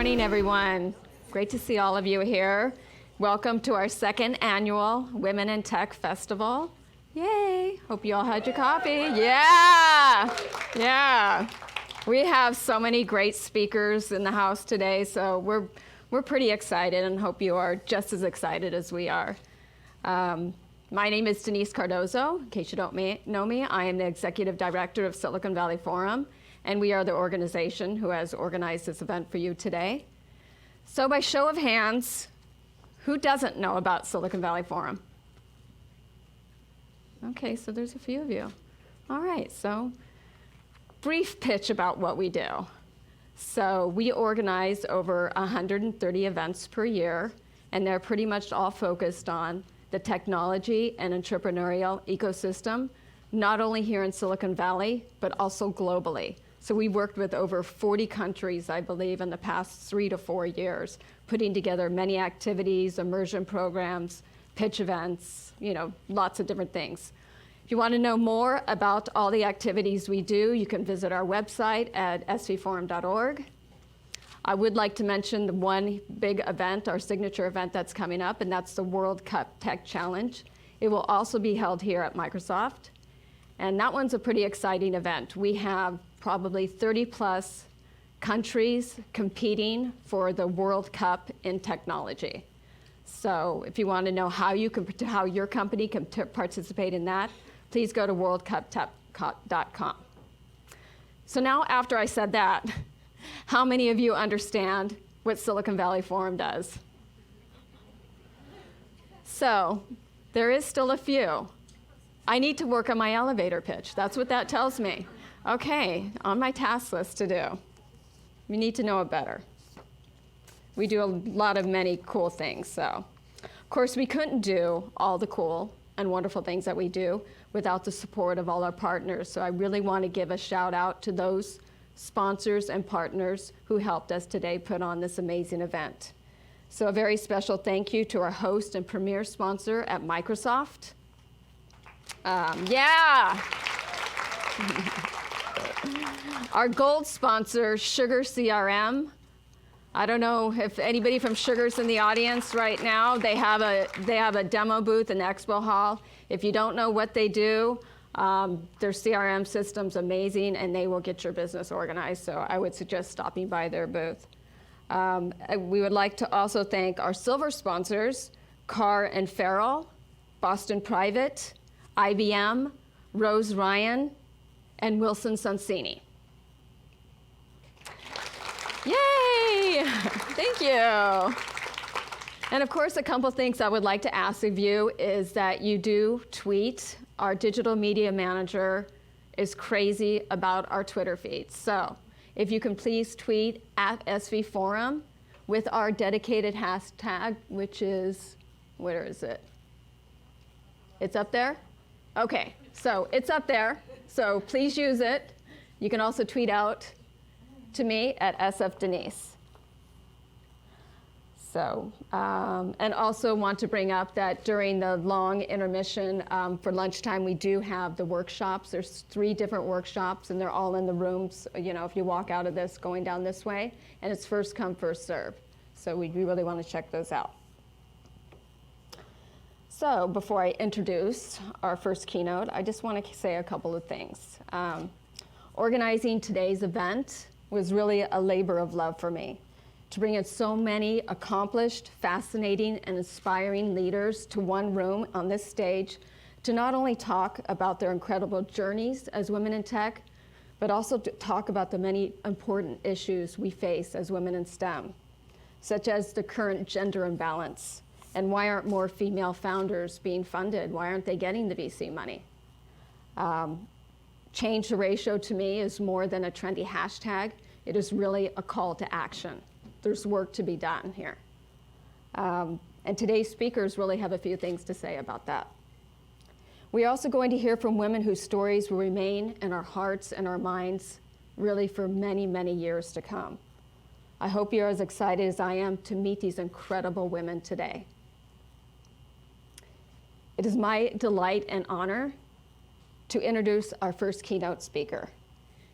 morning, everyone. Great to see all of you here. Welcome to our second annual Women in Tech Festival. Yay! Hope you all had your coffee. Yeah. We have so many great speakers in the house today, so we're pretty excited and hope you are just as excited as we are. My name is Denise Cardozo. In case you don't know me, I am the Executive Director of Silicon Valley Forum, and we are the organization who has organized this event for you today. So by show of hands, who doesn't know about Silicon Valley Forum? Okay, so there's a few of you. All right, so brief pitch about what we do. So we organize over 130 events per year, and they're pretty much all focused on the technology and entrepreneurial ecosystem, not only here in Silicon Valley, but also globally. So we worked with over 40 countries, I believe, in the past 3 to 4 years, putting together many activities, immersion programs, pitch events, lots of different things. If you want to know more about all the activities we do, you can visit our website at svforum.org. I would like to mention the one big event, our signature event that's coming up, and that's the World Cup Tech Challenge. It will also be held here at Microsoft, and that one's a pretty exciting event. We have probably 30 plus countries competing for the World Cup in technology. So if you want to know how your company can participate in that, please go to worldcuptech.com. So now, after I said that, how many of you understand what Silicon Valley Forum does? So there is still a few. I need to work on my elevator pitch. That's what that tells me. Okay, on my task list to do. We need to know it better. We do a lot of many cool things, so. Of course, we couldn't do all the cool and wonderful things that we do without the support of all our partners. So I really want to give a shout out to those sponsors and partners who helped us today put on this amazing event. So a very special thank you to our host and premier sponsor at Microsoft. Our gold sponsor, Sugar CRM. I don't know if anybody from Sugar's in the audience right now. They have a demo booth in the expo hall. If you don't know what they do, their CRM system's amazing, and they will get your business organized. So I would suggest stopping by their booth. We would like to also thank our silver sponsors, Carr and Farrell, Boston Private, IBM, Rose Ryan, and Wilson Sonsini. Yay! Thank you. And of course, a couple things I would like to ask of you is that you do tweet. Our digital media manager is crazy about our Twitter feeds. So if you can please tweet at SVForum with our dedicated hashtag, which is, where is it? It's up there? Okay, so it's up there. So please use it. You can also tweet out to me at SFDenise. So, and also want to bring up that during the long intermission for lunchtime, we do have the workshops. There's 3 different workshops, and they're all in the rooms, if you walk out of this going down this way, and it's first come, first serve. So we really want to check those out. So before I introduce our first keynote, I just want to say a couple of things. Organizing today's event was really a labor of love for me. To bring in so many accomplished, fascinating, and inspiring leaders to one room on this stage to not only talk about their incredible journeys as women in tech, but also to talk about the many important issues we face as women in STEM, such as the current gender imbalance, and why aren't more female founders being funded? Why aren't they getting the VC money? Change the ratio to me is more than a trendy hashtag. It is really a call to action. There's work to be done here. And today's speakers really have a few things to say about that. We're also going to hear from women whose stories will remain in our hearts and our minds really for many, many years to come. I hope you're as excited as I am to meet these incredible women today. It is my delight and honor to introduce our first keynote speaker.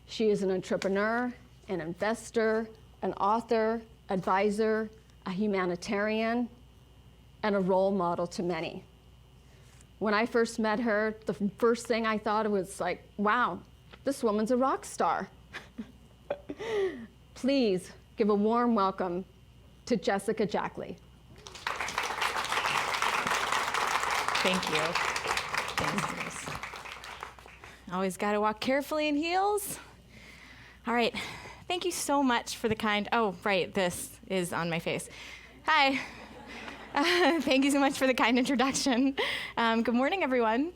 She is an entrepreneur, an investor, an author, advisor, a humanitarian, and a role model to many. When I first met her, the first thing I thought was like, wow, this woman's a rock star. Please give a warm welcome to Jessica Jackley. Thank you. Thanks. Always got to walk carefully in heels. All right. Thank you so much for the kind, oh, right, this is on my face. Hi. Thank you so much for the kind introduction. Good morning, everyone.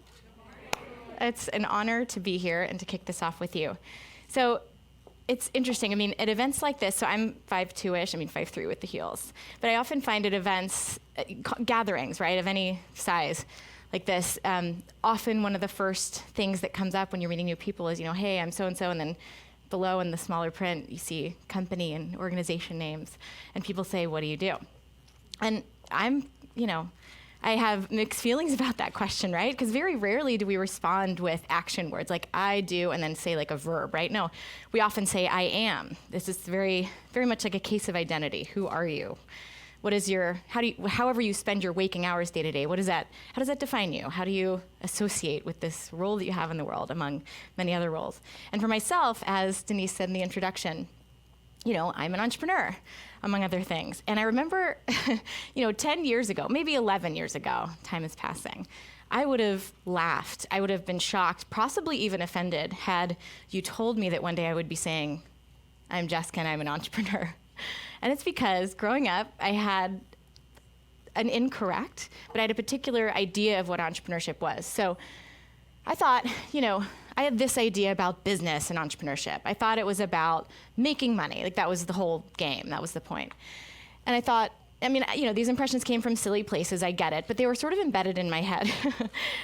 It's an honor to be here and to kick this off with you. So it's interesting. I mean, at events like this, so I'm 5'2"-ish, 5'3" with the heels. But I often find at events, gatherings, right, of any size like this, often one of the first things that comes up when you're meeting new people is, hey, I'm so-and-so, and then below in the smaller print, you see company and organization names, and people say, what do you do? And I have mixed feelings about that question, right? Because very rarely do we respond with action words like I do and then say like a verb, right? No, we often say I am. This is very, very much like a case of identity. Who are you? What is however you spend your waking hours day to day, how does that define you? How do you associate with this role that you have in the world among many other roles? And for myself, as Denise said in the introduction, I'm an entrepreneur, among other things. And I remember, 10 years ago, maybe 11 years ago, time is passing, I would have laughed. I would have been shocked, possibly even offended, had you told me that one day I would be saying, I'm Jessica and I'm an entrepreneur. And it's because growing up, I had an incorrect, but I had a particular idea of what entrepreneurship was. So I thought, I had this idea about business and entrepreneurship. I thought it was about making money. Like that was the whole game. That was the point. And I thought, these impressions came from silly places, I get it, but they were sort of embedded in my head.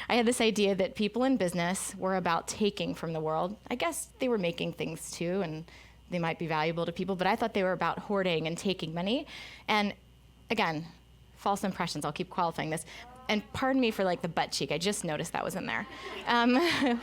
I had this idea that people in business were about taking from the world. I guess they were making things too, and they might be valuable to people, but I thought they were about hoarding and taking money. And again, false impressions. I'll keep qualifying this. And pardon me for like the butt cheek. I just noticed that was in there.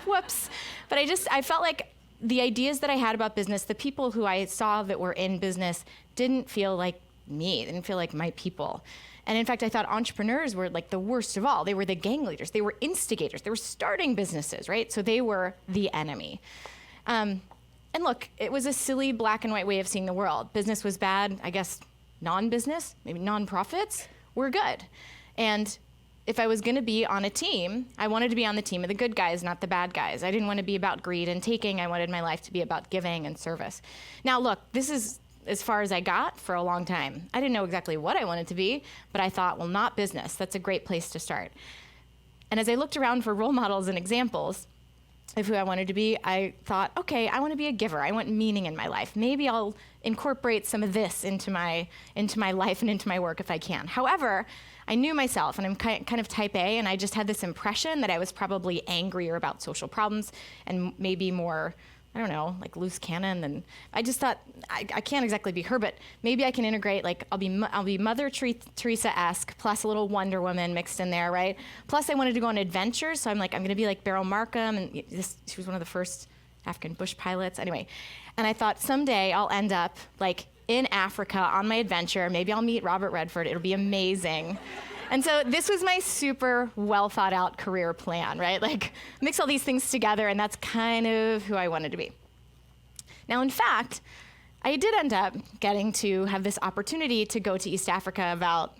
Whoops. But I felt like the ideas that I had about business, the people who I saw that were in business didn't feel like me, didn't feel like my people. And in fact, I thought entrepreneurs were like the worst of all. They were the gang leaders. They were instigators. They were starting businesses, right? So they were the enemy. And look, it was a silly black and white way of seeing the world. Business was bad. I guess non-business, maybe non-profits, were good. And if I was going to be on a team, I wanted to be on the team of the good guys, not the bad guys. I didn't want to be about greed and taking. I wanted my life to be about giving and service. Now, look, this is as far as I got for a long time. I didn't know exactly what I wanted to be, but I thought, well, not business. That's a great place to start. And as I looked around for role models and examples of who I wanted to be, I thought, okay, I want to be a giver. I want meaning in my life. Maybe I'll incorporate some of this into my life and into my work if I can. However, I knew myself, and I'm kind of type A, and I just had this impression that I was probably angrier about social problems and maybe more, I don't know, like loose cannon. And I just thought, I can't exactly be her, but maybe I can integrate, like I'll be Mother Teresa-esque, plus a little Wonder Woman mixed in there, right? Plus I wanted to go on adventures, so I'm going to be like Beryl Markham, and she was one of the first African bush pilots, anyway. And I thought someday I'll end up like in Africa on my adventure. Maybe I'll meet Robert Redford. It'll be amazing. And so this was my super well thought out career plan, right? Like mix all these things together, and that's kind of who I wanted to be. Now, in fact, I did end up getting to have this opportunity to go to East Africa about,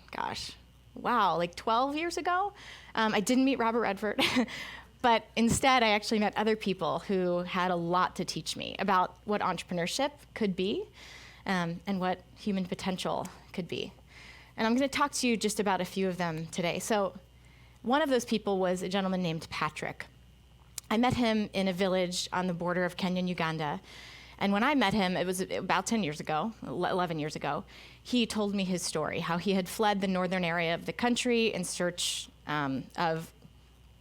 like 12 years ago. I didn't meet Robert Redford, but instead I actually met other people who had a lot to teach me about what entrepreneurship could be, and what human potential could be. And I'm going to talk to you just about a few of them today. So one of those people was a gentleman named Patrick. I met him in a village on the border of Kenya and Uganda. And when I met him, it was about 10 years ago, 11 years ago, he told me his story, how he had fled the northern area of the country in search of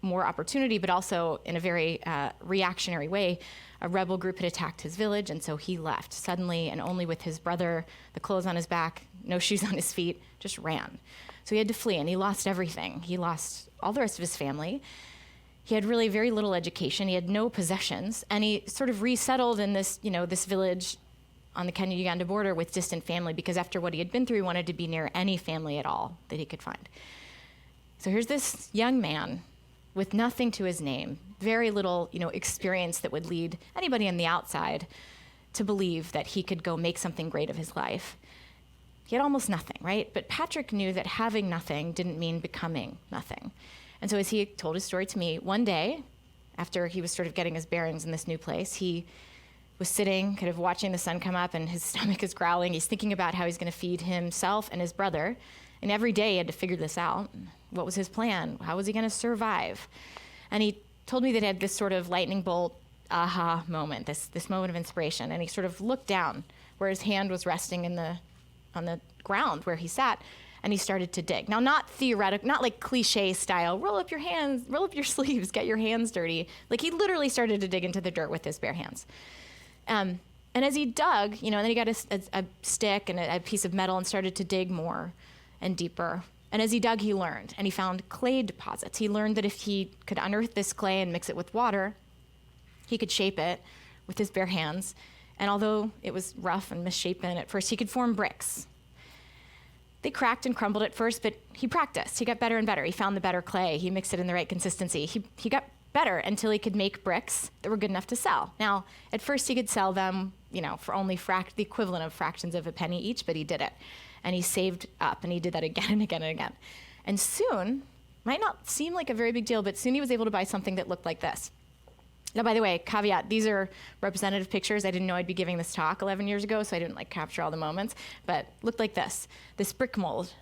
more opportunity, but also in a very reactionary way. A rebel group had attacked his village, and so he left suddenly and only with his brother, the clothes on his back, no shoes on his feet, just ran. So he had to flee, and he lost everything. He lost all the rest of his family. He had really very little education. He had no possessions, and he sort of resettled in this, this village on the Kenya-Uganda border with distant family because after what he had been through, he wanted to be near any family at all that he could find. So here's this young man with nothing to his name, very little, experience that would lead anybody on the outside to believe that he could go make something great of his life. He had almost nothing, right? But Patrick knew that having nothing didn't mean becoming nothing. And so as he told his story to me, one day, after he was sort of getting his bearings in this new place, he was sitting, kind of watching the sun come up, and his stomach is growling. He's thinking about how he's going to feed himself and his brother. And every day he had to figure this out. What was his plan? How was he going to survive? And he told me that he had this sort of lightning bolt aha moment, this moment of inspiration. And he sort of looked down where his hand was resting on the ground where he sat, and he started to dig. Now, not theoretical, not like cliche style, roll up your hands, roll up your sleeves, get your hands dirty. Like he literally started to dig into the dirt with his bare hands. And as he dug, and then he got a stick and a piece of metal and started to dig more and deeper. And as he dug, he learned, and he found clay deposits. He learned that if he could unearth this clay and mix it with water, he could shape it with his bare hands. And although it was rough and misshapen at first, he could form bricks. They cracked and crumbled at first, but he practiced. He got better and better. He found the better clay. He mixed it in the right consistency. He got better until he could make bricks that were good enough to sell. Now, at first he could sell them, for only the equivalent of fractions of a penny each, but he did it. And he saved up, and he did that again and again and again. And soon, might not seem like a very big deal, but soon he was able to buy something that looked like this. Now, by the way, caveat, these are representative pictures. I didn't know I'd be giving this talk 11 years ago, so I didn't capture all the moments, but looked like this brick mold.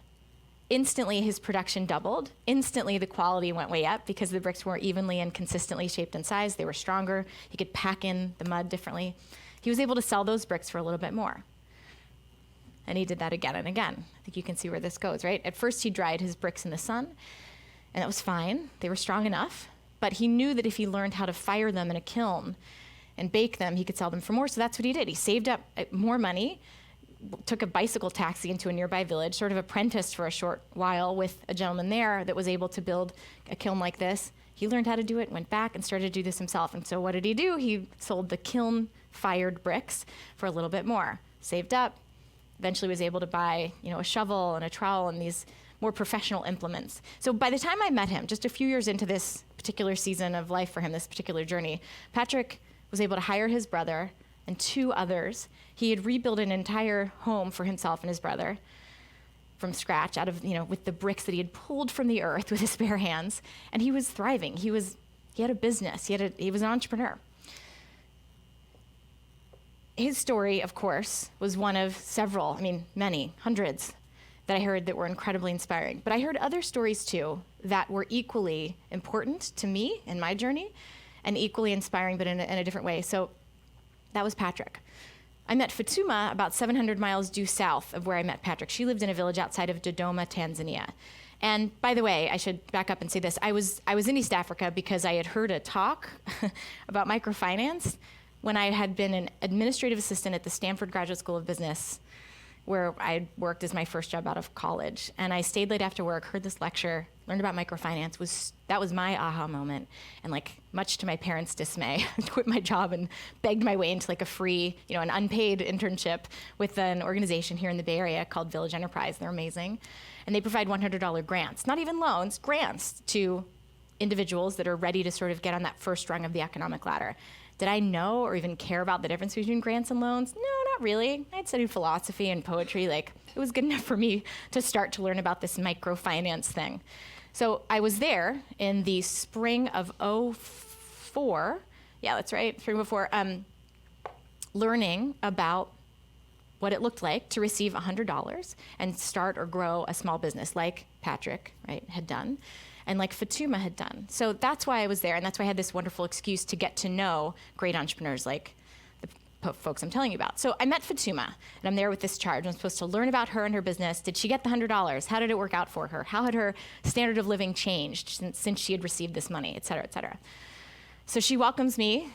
Instantly, his production doubled. Instantly, the quality went way up because the bricks were evenly and consistently shaped and sized. They were stronger. He could pack in the mud differently. He was able to sell those bricks for a little bit more. And he did that again and again. I think you can see where this goes, right? At first, he dried his bricks in the sun, and that was fine. They were strong enough. But he knew that if he learned how to fire them in a kiln and bake them, he could sell them for more. So that's what he did. He saved up more money, took a bicycle taxi into a nearby village, sort of apprenticed for a short while with a gentleman there that was able to build a kiln like this. He learned how to do it, went back and started to do this himself. And so what did he do? He sold the kiln-fired bricks for a little bit more, saved up, eventually was able to buy, a shovel and a trowel and these more professional implements. So by the time I met him, just a few years into this particular season of life for him, this particular journey, Patrick was able to hire his brother and 2 others. He had rebuilt an entire home for himself and his brother from scratch out of, with the bricks that he had pulled from the earth with his bare hands. And he was thriving. He had a business. He was an entrepreneur. His story, of course, was one of several, many, hundreds, that I heard that were incredibly inspiring. But I heard other stories too that were equally important to me in my journey and equally inspiring, but in a different way. So that was Patrick. I met Fatuma about 700 miles due south of where I met Patrick. She lived in a village outside of Dodoma, Tanzania. And by the way, I should back up and say this. I was in East Africa because I had heard a talk about microfinance when I had been an administrative assistant at the Stanford Graduate School of Business, where I worked as my first job out of college. And I stayed late after work, heard this lecture, learned about microfinance. That was my aha moment. And much to my parents' dismay, I quit my job and begged my way into a free, an unpaid internship with an organization here in the Bay Area called Village Enterprise. They're amazing. And they provide $100 grants, not even loans, grants to individuals that are ready to sort of get on that first rung of the economic ladder. Did I know or even care about the difference between grants and loans? No, not really. I had studied philosophy and poetry. It was good enough for me to start to learn about this microfinance thing. So I was there in the spring of '04. Yeah, that's right, spring of '04, learning about what it looked like to receive $100 and start or grow a small business like Patrick, right, had done. And like Fatuma had done. So that's why I was there, and that's why I had this wonderful excuse to get to know great entrepreneurs like the folks I'm telling you about. So I met Fatuma, and I'm there with this charge. I'm supposed to learn about her and her business. Did she get the $100? How did it work out for her? How had her standard of living changed since she had received this money, et cetera, et cetera? So she welcomes me,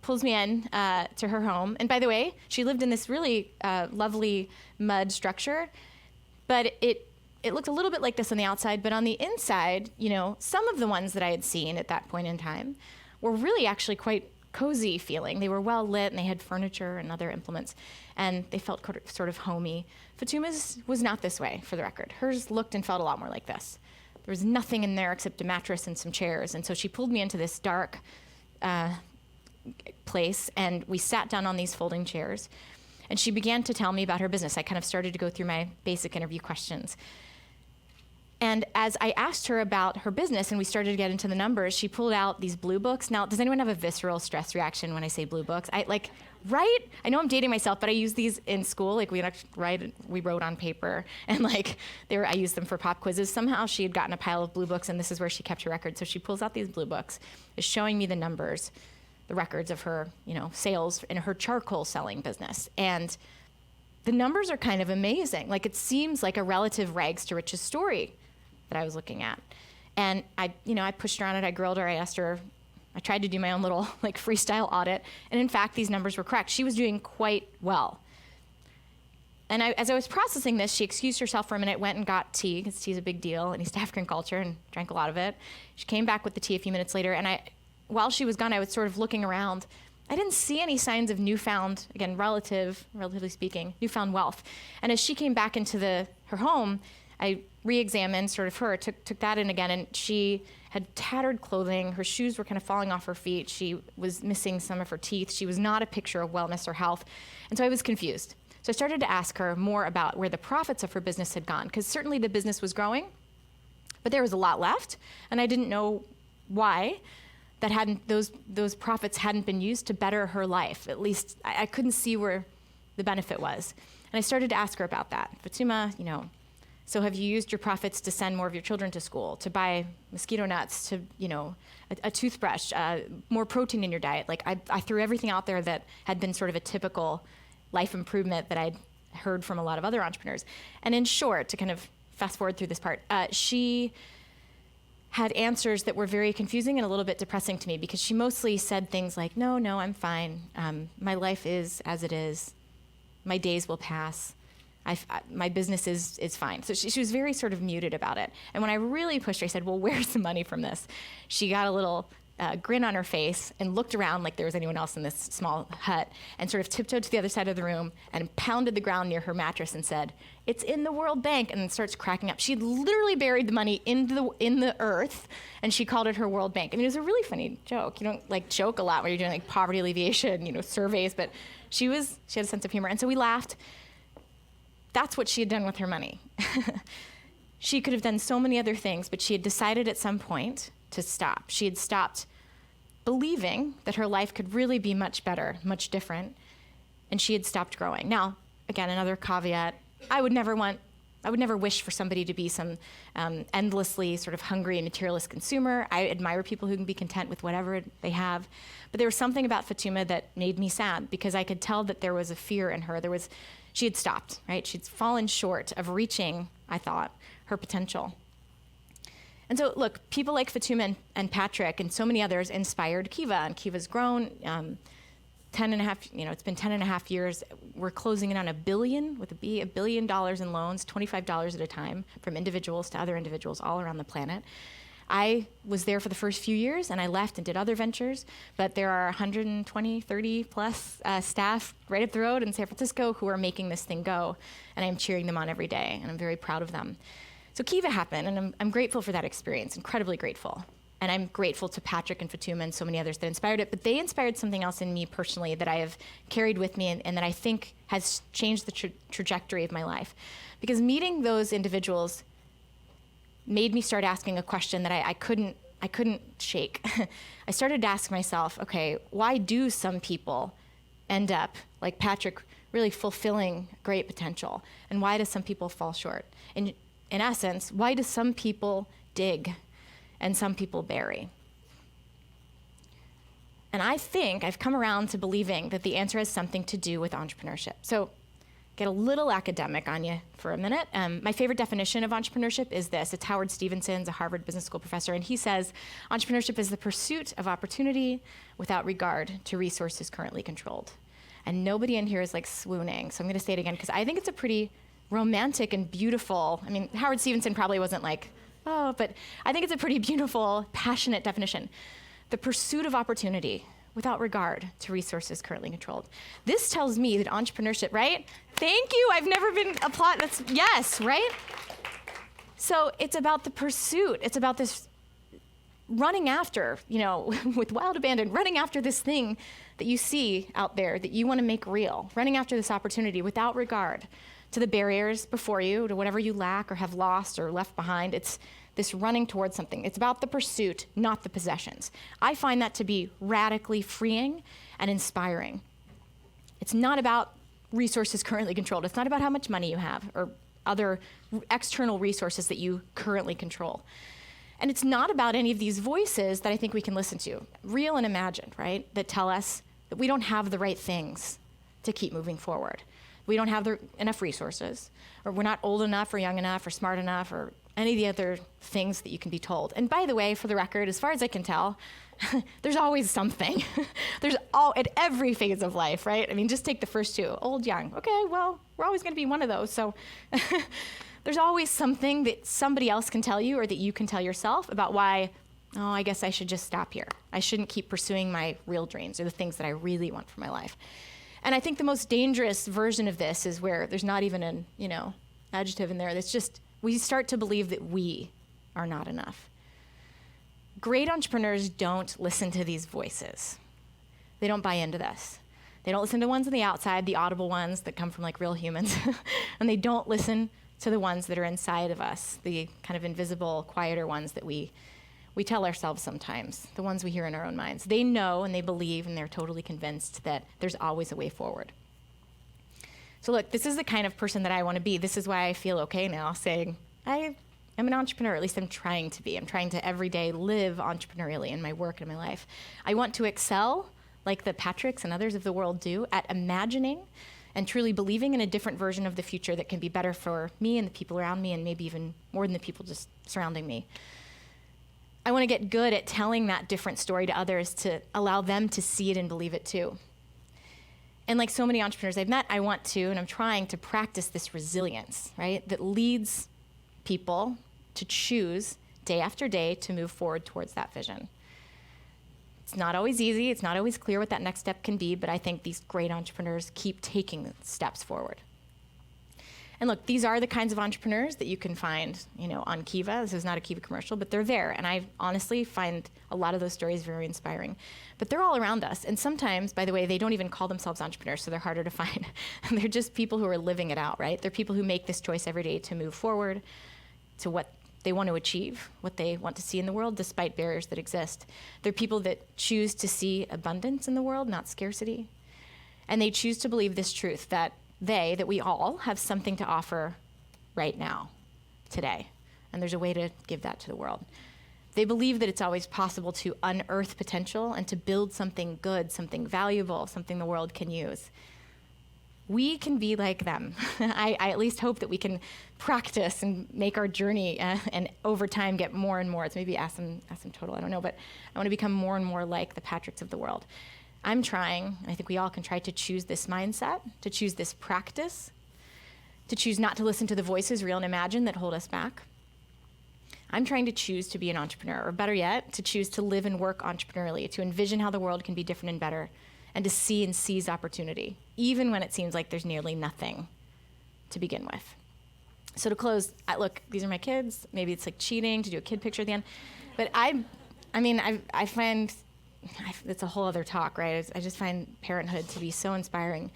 pulls me in to her home. And by the way, she lived in this really lovely mud structure, but it looked a little bit like this on the outside, but on the inside, some of the ones that I had seen at that point in time were really actually quite cozy feeling. They were well lit and they had furniture and other implements, and they felt sort of homey. Fatuma's was not this way, for the record. Hers looked and felt a lot more like this. There was nothing in there except a mattress and some chairs, and so she pulled me into this dark place, and we sat down on these folding chairs, and she began to tell me about her business. I kind of started to go through my basic interview questions. And as I asked her about her business and we started to get into the numbers, she pulled out these blue books. Now, does anyone have a visceral stress reaction when I say blue books? Right? I know I'm dating myself, but I use these in school. Like we wrote on paper, and I used them for pop quizzes. Somehow she had gotten a pile of blue books, and this is where she kept her records. So she pulls out these blue books, is showing me the numbers, the records of her, sales in her charcoal selling business. And the numbers are kind of amazing. It seems like a relative rags to riches story that I was looking at. And I pushed her on it, I grilled her, I asked her, I tried to do my own little freestyle audit. And in fact, these numbers were correct. She was doing quite well. And as I was processing this, she excused herself for a minute, went and got tea, because tea's a big deal in East African culture, and drank a lot of it. She came back with the tea a few minutes later, and while she was gone, I was sort of looking around. I didn't see any signs of newfound, again, relatively speaking, newfound wealth. And as she came back into her home, I re-examined sort of her, took that in again, and she had tattered clothing. Her shoes were kind of falling off her feet. She was missing some of her teeth. She was not a picture of wellness or health. And so I was confused. So I started to ask her more about where the profits of her business had gone, because certainly the business was growing, but there was a lot left, and I didn't know why those profits hadn't been used to better her life. At least I couldn't see where the benefit was. And I started to ask her about that. Fatuma, so have you used your profits to send more of your children to school, to buy mosquito nets, to, a toothbrush, more protein in your diet? I threw everything out there that had been sort of a typical life improvement that I'd heard from a lot of other entrepreneurs. And in short, to kind of fast forward through this part, she had answers that were very confusing and a little bit depressing to me, because she mostly said things like, no, I'm fine. My life is as it is. My days will pass. My business is fine. So she was very sort of muted about it. And when I really pushed her, I said, well, where's the money from this? She got a little grin on her face and looked around like there was anyone else in this small hut, and sort of tiptoed to the other side of the room and pounded the ground near her mattress and said, it's in the World Bank, and then starts cracking up. She'd literally buried the money in the earth, and she called it her World Bank. I mean, it was a really funny joke. You don't joke a lot when you're doing poverty alleviation, surveys, but she had a sense of humor. And so we laughed. That's what she had done with her money. She could have done so many other things, but she had decided at some point to stop. She had stopped believing that her life could really be much better, much different, and she had stopped growing. Now, again, another caveat, I would never wish for somebody to be some endlessly sort of hungry and materialist consumer. I admire people who can be content with whatever they have. But there was something about Fatuma that made me sad, because I could tell that there was a fear in her. She had stopped, right? She'd fallen short of reaching, I thought, her potential. And so, look, people like Fatuma and Patrick and so many others inspired Kiva, and Kiva's grown. It's been 10 and a half years. We're closing in on $1 billion, with $1 billion in loans, $25 at a time, from individuals to other individuals all around the planet. I was there for the first few years, and I left and did other ventures, but there are 120, 30 plus staff right up the road in San Francisco who are making this thing go, and I'm cheering them on every day, and I'm very proud of them. So Kiva happened, and I'm grateful for that experience, incredibly grateful. And I'm grateful to Patrick and Fatuma and so many others that inspired it, but they inspired something else in me personally that I have carried with me, and that I think has changed the trajectory of my life. Because meeting those individuals made me start asking a question that I couldn't shake. I started to ask myself, okay, why do some people end up, like Patrick, really fulfilling great potential? And why do some people fall short? In essence, why do some people dig and some people bury? And I think I've come around to believing that the answer has something to do with entrepreneurship. So get a little academic on you for a minute. My favorite definition of entrepreneurship is this. It's Howard Stevenson's, a Harvard Business School professor, and he says, entrepreneurship is the pursuit of opportunity without regard to resources currently controlled. And nobody in here is swooning, so I'm gonna say it again, because I think it's a pretty romantic and beautiful, Howard Stevenson probably wasn't but I think it's a pretty beautiful, passionate definition. The pursuit of opportunity without regard to resources currently controlled. This tells me that entrepreneurship, right? Thank you, I've never been applauded. That's, yes, right? So it's about the pursuit. It's about this running after, with wild abandon, running after this thing that you see out there that you want to make real, running after this opportunity without regard to the barriers before you, to whatever you lack or have lost or left behind. It's this running towards something. It's about the pursuit, not the possessions. I find that to be radically freeing and inspiring. It's not about resources currently controlled. It's not about how much money you have or other external resources that you currently control. And it's not about any of these voices that I think we can listen to, real and imagined, right? That tell us that we don't have the right things to keep moving forward. We don't have enough resources, or we're not old enough or young enough or smart enough or any of the other things that you can be told. And by the way, for the record, as far as I can tell, there's always something. There's at every phase of life, right? I mean, just take the first two, old, young. Okay, well, we're always gonna be one of those, so there's always something that somebody else can tell you or that you can tell yourself about why, I guess I should just stop here. I shouldn't keep pursuing my real dreams or the things that I really want for my life. And I think the most dangerous version of this is where there's not even an, adjective in there. That's just, we start to believe that we are not enough. Great entrepreneurs don't listen to these voices. They don't buy into this. They don't listen to ones on the outside, the audible ones that come from real humans. And they don't listen to the ones that are inside of us, the kind of invisible, quieter ones that we tell ourselves sometimes, the ones we hear in our own minds. They know and they believe and they're totally convinced that there's always a way forward. So look, this is the kind of person that I want to be. This is why I feel okay now saying, I am an entrepreneur, at least I'm trying to be. I'm trying to every day live entrepreneurially in my work and my life. I want to excel, like the Patricks and others of the world do, at imagining and truly believing in a different version of the future that can be better for me and the people around me and maybe even more than the people just surrounding me. I want to get good at telling that different story to others to allow them to see it and believe it too. And like so many entrepreneurs I've met, I want to, and I'm trying to practice this resilience, right? That leads people to choose day after day to move forward towards that vision. It's not always easy. It's not always clear what that next step can be, but I think these great entrepreneurs keep taking steps forward. And look, these are the kinds of entrepreneurs that you can find, on Kiva. This is not a Kiva commercial, but they're there. And I honestly find a lot of those stories very inspiring. But they're all around us. And sometimes, by the way, they don't even call themselves entrepreneurs, so they're harder to find. They're just people who are living it out, right? They're people who make this choice every day to move forward to what they want to achieve, what they want to see in the world, despite barriers that exist. They're people that choose to see abundance in the world, not scarcity. And they choose to believe this truth that we all have something to offer right now, today. And there's a way to give that to the world. They believe that it's always possible to unearth potential and to build something good, something valuable, something the world can use. We can be like them. I at least hope that we can practice and make our journey and over time get more and more. It's maybe asymptotal, I don't know, but I want to become more and more like the Patricks of the world. I'm trying, and I think we all can try to choose this mindset, to choose this practice, to choose not to listen to the voices, real and imagined, that hold us back. I'm trying to choose to be an entrepreneur, or better yet, to choose to live and work entrepreneurially, to envision how the world can be different and better, and to see and seize opportunity, even when it seems like there's nearly nothing to begin with. So to close, look, these are my kids. Maybe it's like cheating to do a kid picture at the end. But I find, it's a whole other talk, right? I just find parenthood to be so inspiring.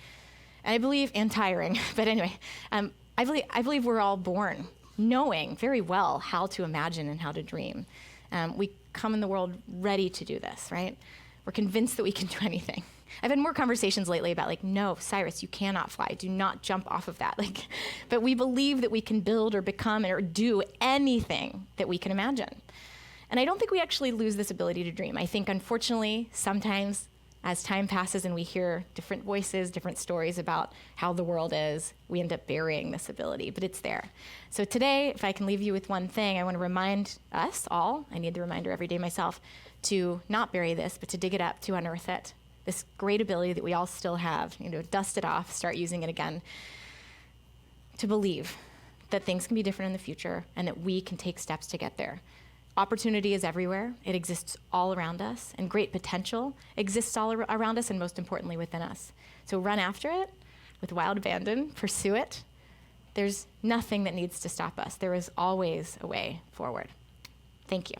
And I believe, and tiring, but anyway, I believe we're all born knowing very well how to imagine and how to dream. We come in the world ready to do this, right? We're convinced that we can do anything. I've had more conversations lately about no, Cyrus, you cannot fly. Do not jump off of that. But we believe that we can build or become or do anything that we can imagine. And I don't think we actually lose this ability to dream. I think, unfortunately, sometimes as time passes and we hear different voices, different stories about how the world is, we end up burying this ability, but it's there. So today, if I can leave you with one thing, I want to remind us all, I need the reminder every day myself, to not bury this, but to dig it up, to unearth it. This great ability that we all still have, dust it off, start using it again, to believe that things can be different in the future and that we can take steps to get there. Opportunity is everywhere. It exists all around us, and great potential exists all around us, and most importantly, within us. So run after it with wild abandon, pursue it. There's nothing that needs to stop us. There is always a way forward. Thank you.